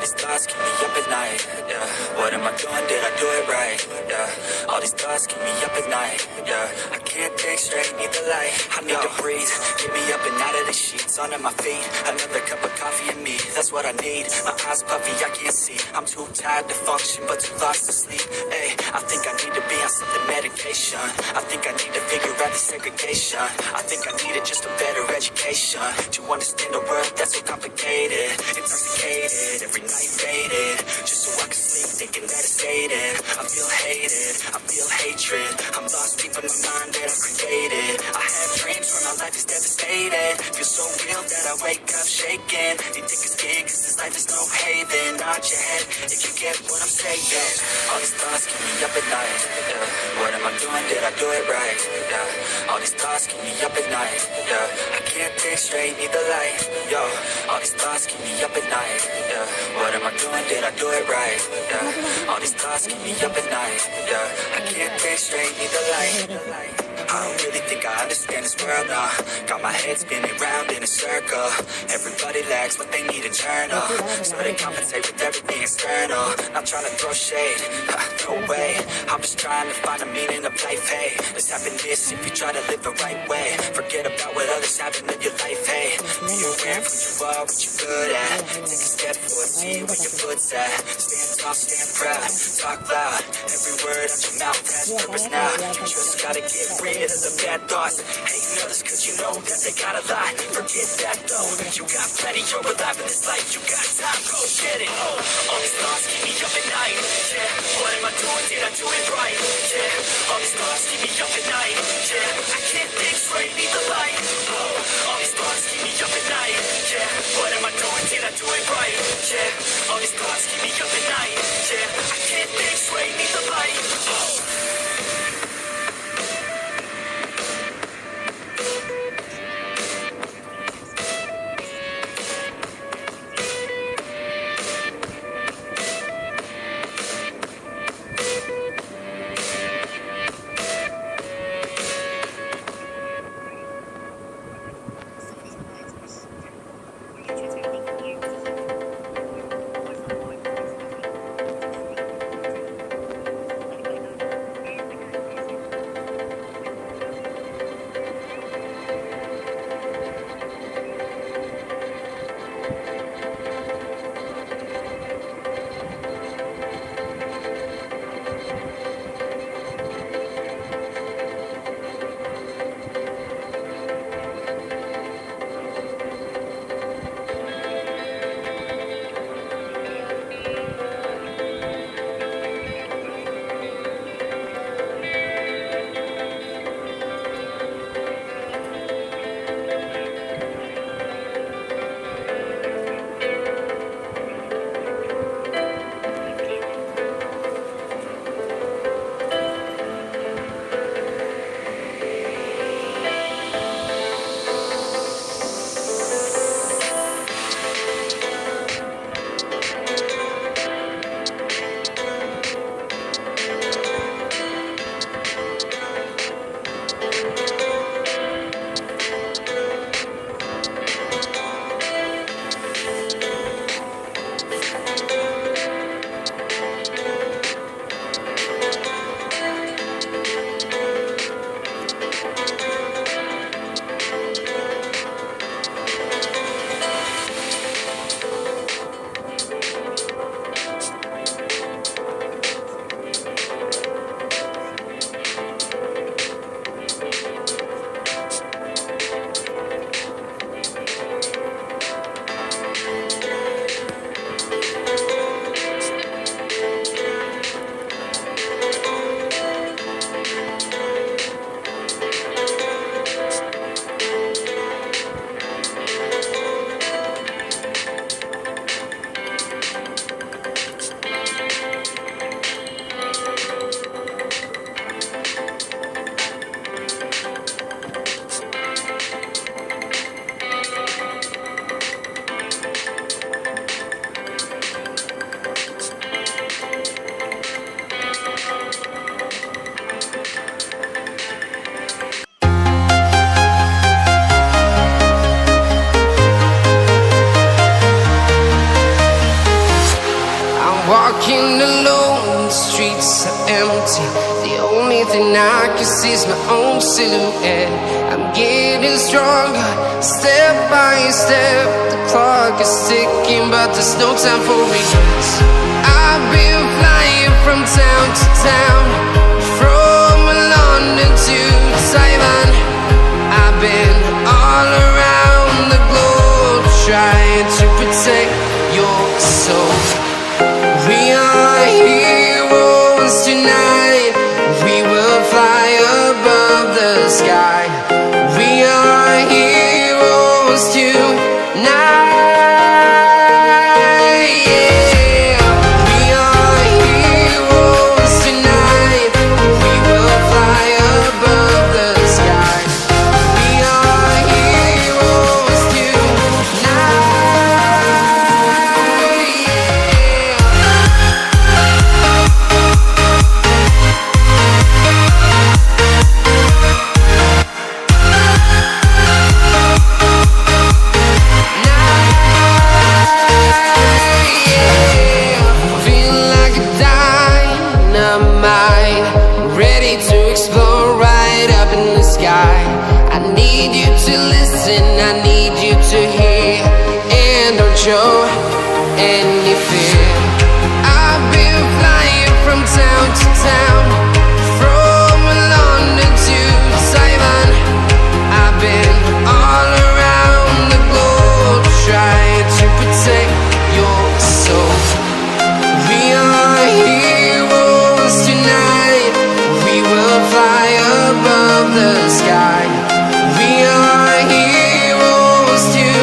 these thoughts keep me up at night, yeah. What am I doing, did I do it right, yeah. All these thoughts keep me up at night, yeah. I can't think straight, need the light. I need to breathe, get me up and out of the sheets. Onto my feet, another cup of coffee and me. That's what I need, my eyes puffy, I can't see. I'm too tired to function, but too lost to sleep. Hey, I think I need to be on something medication. I think I need to figure out the segregation. I think I needed just a better education to understand a world that's so complicated. Intoxicated, every night faded, just so I can sleep thinking that it's faded. I feel hated, I feel hatred. I'm lost deep in my mind that I created. I have dreams where my life is devastated. Feel so real that I wake up shaking. You think it's big cause this life is no haven. Nod your head if you get what I'm saying. All these thoughts keep me up at night, yeah. What am I doing, did I do it right, yeah. All these thoughts keep me up at night, yeah. I can't think straight, need the light, yo. All these thoughts keep me up at night, yeah. What am I doing, did I do it right, yeah. All these thoughts keep me up at night, yeah. I can't think straight, need the light. I don't really think I understand this world now. Got my head spinning round in a circle. Everybody lacks what they need internal, so they compensate with everything external. Not trying to throw shade, no way. I'm just trying to find a meaning of life, hey. There's happiness if you try to live the right way. Forget about what others have in your life, hey. Be aware of who you are, what you're good at. Take a step forward, see where your foot's at. Stand tall, stand proud, talk loud. Every word out your mouth has purpose now. You just gotta get rid of the bad thoughts. Hating others cause you know that they got a lie. Forget that though, you got plenty, you're alive in this life. You got time, go get it. All these thoughts keep me up at night, yeah. What am I doing, did I do it right, yeah. All these thoughts keep me up at night, yeah. I can't think straight, need the light. All these thoughts keep me up at night, yeah. What am I doing, did I do it right, yeah. All these thoughts keep me up at night, yeah. I can't think straight, need the light. empty. The only thing I can see is my own silhouette. I'm getting stronger, step by step. The clock is ticking, but there's no time for regrets. I've been flying from town to town, from London to Taiwan. I've been all around the globe, trying to protect your soul. We are heroes tonight. We will fly above the sky. We are heroes tonight. I need you to listen, I need you to hear, and don't show any fear. I've been flying from town to town, from London to Taiwan. I've been all around the globe, trying to protect your soul. We are heroes tonight. We will fly above the sky. We are heroes tonight.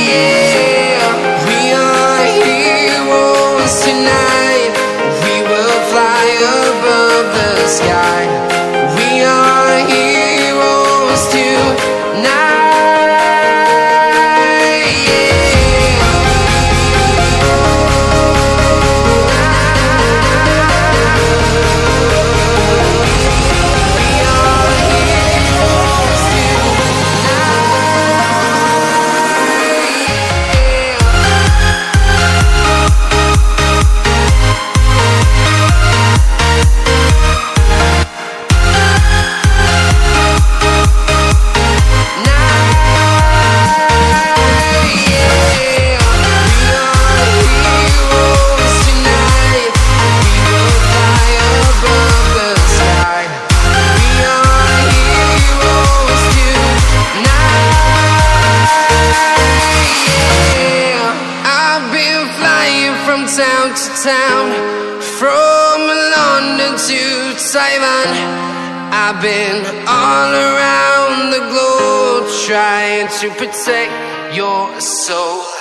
Yeah, we are heroes tonight. We will fly above the sky. We are heroes tonight. Town to town, from London to Taiwan. I've been all around the globe, trying to protect your soul.